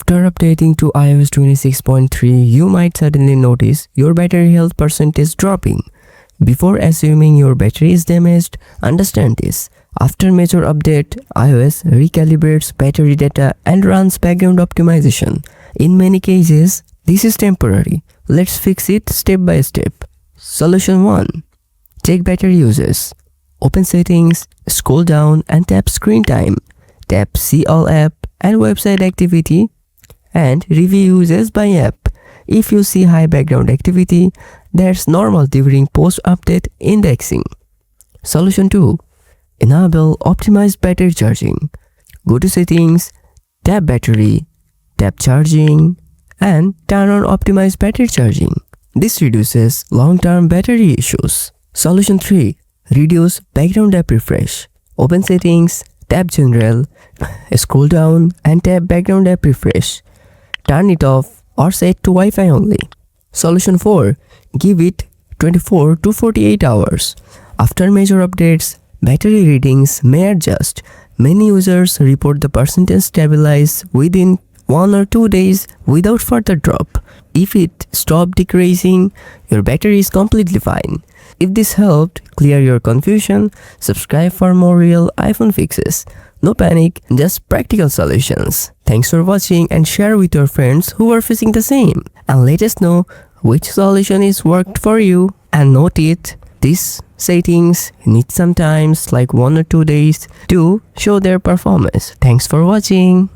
After updating to iOS 26.3, you might suddenly notice your battery health percentage dropping. Before assuming your battery is damaged, understand this. After major update, iOS recalibrates battery data and runs background optimization. In many cases, this is temporary. Let's fix it step by step. Solution 1. Check battery uses. Open Settings, scroll down and tap Screen Time. Tap See All App and Website Activity and Review Uses by App. If you see high background activity, that's normal during post-update indexing. Solution 2. Enable Optimized Battery Charging. Go to Settings, tap Battery, tap Charging, and turn on Optimized Battery Charging. This reduces long-term battery issues. Solution 3. Reduce background app refresh. Open Settings, tap General, scroll down and tap Background App Refresh. Turn it off or set to Wi-Fi only. Solution 4. Give it 24 to 48 hours. After major updates, battery readings may adjust. Many users report the percentage stabilize within 1 or 2 days without further drop. If it stopped decreasing, your battery is completely fine. If this helped clear your confusion, subscribe for more real iPhone fixes. No panic, just practical solutions. Thanks for watching and share with your friends who are facing the same. And let us know which solution is worked for you. And note it, these settings need sometimes like 1 or 2 days to show their performance. Thanks for watching.